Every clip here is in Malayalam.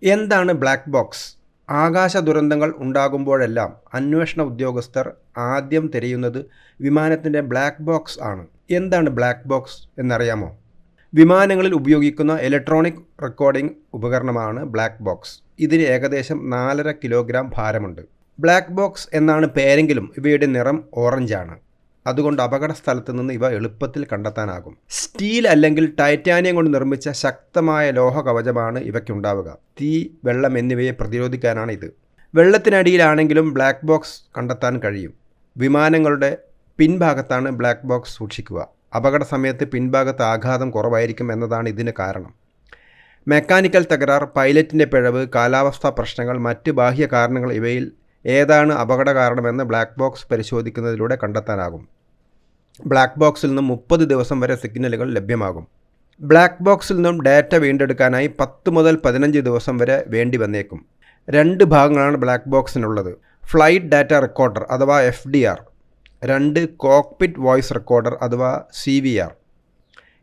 എന്താണ് ബ്ലാക്ക് ബോക്സ്? ആകാശ ദുരന്തങ്ങൾ ഉണ്ടാകുമ്പോഴെല്ലാം അന്വേഷണ ഉദ്യോഗസ്ഥർ ആദ്യം തിരയുന്നത് വിമാനത്തിൻ്റെ ബ്ലാക്ക് ബോക്സ് ആണ്. എന്താണ് ബ്ലാക്ക് ബോക്സ് എന്നറിയാമോ? വിമാനങ്ങളിൽ ഉപയോഗിക്കുന്ന ഇലക്ട്രോണിക് റെക്കോർഡിംഗ് ഉപകരണമാണ് ബ്ലാക്ക് ബോക്സ്. ഇതിന് ഏകദേശം 4.5 കിലോഗ്രാം ഭാരമുണ്ട്. ബ്ലാക്ക് ബോക്സ് എന്നാണ് പേരെങ്കിലും ഇവയുടെ നിറം ഓറഞ്ചാണ്. അതുകൊണ്ട് അപകട സ്ഥലത്ത് നിന്ന് ഇവ എളുപ്പത്തിൽ കണ്ടെത്താനാകും. സ്റ്റീൽ അല്ലെങ്കിൽ ടൈറ്റാനിയം കൊണ്ട് നിർമ്മിച്ച ശക്തമായ ലോഹ കവചമാണ് ഇവയ്ക്കുണ്ടാവുക. തീ, വെള്ളം എന്നിവയെ പ്രതിരോധിക്കാനാണ് ഇത്. വെള്ളത്തിനടിയിലാണെങ്കിലും ബ്ലാക്ക് ബോക്സ് കണ്ടെത്താൻ കഴിയും. വിമാനങ്ങളുടെ പിൻഭാഗത്താണ് ബ്ലാക്ക് ബോക്സ് സൂക്ഷിക്കുക. അപകട സമയത്ത് പിൻഭാഗത്ത് ആഘാതം കുറവായിരിക്കും എന്നതാണ് ഇതിന് കാരണം. മെക്കാനിക്കൽ തകരാർ, പൈലറ്റിൻ്റെ പിഴവ്, കാലാവസ്ഥാ പ്രശ്നങ്ങൾ, മറ്റ് ബാഹ്യ കാരണങ്ങൾ ഇവയിൽ ഏതാണ് അപകട കാരണമെന്ന് ബ്ലാക്ക് ബോക്സ് പരിശോധിക്കുന്നതിലൂടെ കണ്ടെത്താനാകും. ബ്ലാക്ക് ബോക്സിൽ നിന്നും 30 ദിവസം വരെ സിഗ്നലുകൾ ലഭ്യമാകും. ബ്ലാക്ക് ബോക്സിൽ നിന്നും ഡാറ്റ വീണ്ടെടുക്കാനായി 10 മുതൽ 15 ദിവസം വരെ വേണ്ടി വന്നേക്കും. 2 ഭാഗങ്ങളാണ് ബ്ലാക്ക് ബോക്സിനുള്ളത്. ഫ്ലൈറ്റ് ഡാറ്റ റെക്കോർഡർ അഥവാ FDR. 2 കോക്പിറ്റ് വോയിസ് റെക്കോർഡർ അഥവാ CVR.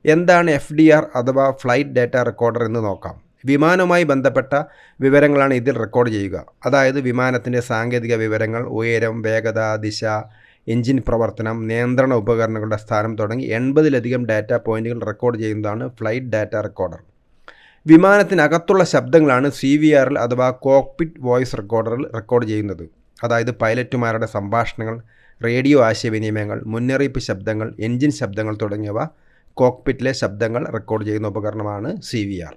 എന്താണ് FDR അഥവാ ഫ്ലൈറ്റ് ഡാറ്റ റെക്കോർഡർ എന്ന് നോക്കാം. വിമാനവുമായി ബന്ധപ്പെട്ട വിവരങ്ങളാണ് ഇതിൽ റെക്കോർഡ് ചെയ്യുക. അതായത് വിമാനത്തിൻ്റെ സാങ്കേതിക വിവരങ്ങൾ, ഉയരം, വേഗത, ദിശ, എഞ്ചിൻ പ്രവർത്തനം, നിയന്ത്രണ ഉപകരണങ്ങളുടെ സ്ഥാനം തുടങ്ങി 80ലധികം ഡാറ്റാ പോയിന്റുകൾ റെക്കോർഡ് ചെയ്യുന്നതാണ് ഫ്ലൈറ്റ് ഡാറ്റ റെക്കോർഡർ. വിമാനത്തിനകത്തുള്ള ശബ്ദങ്ങളാണ് CVRൽ അഥവാ കോക്പിറ്റ് വോയിസ് റെക്കോർഡറിൽ റെക്കോർഡ് ചെയ്യുന്നത്. അതായത് പൈലറ്റുമാരുടെ സംഭാഷണങ്ങൾ, റേഡിയോ ആശയവിനിമയങ്ങൾ, മുന്നറിയിപ്പ് ശബ്ദങ്ങൾ, എഞ്ചിൻ ശബ്ദങ്ങൾ തുടങ്ങിയവ കോക്പിറ്റിലെ ശബ്ദങ്ങൾ റെക്കോർഡ് ചെയ്യുന്ന ഉപകരണമാണ് CVR.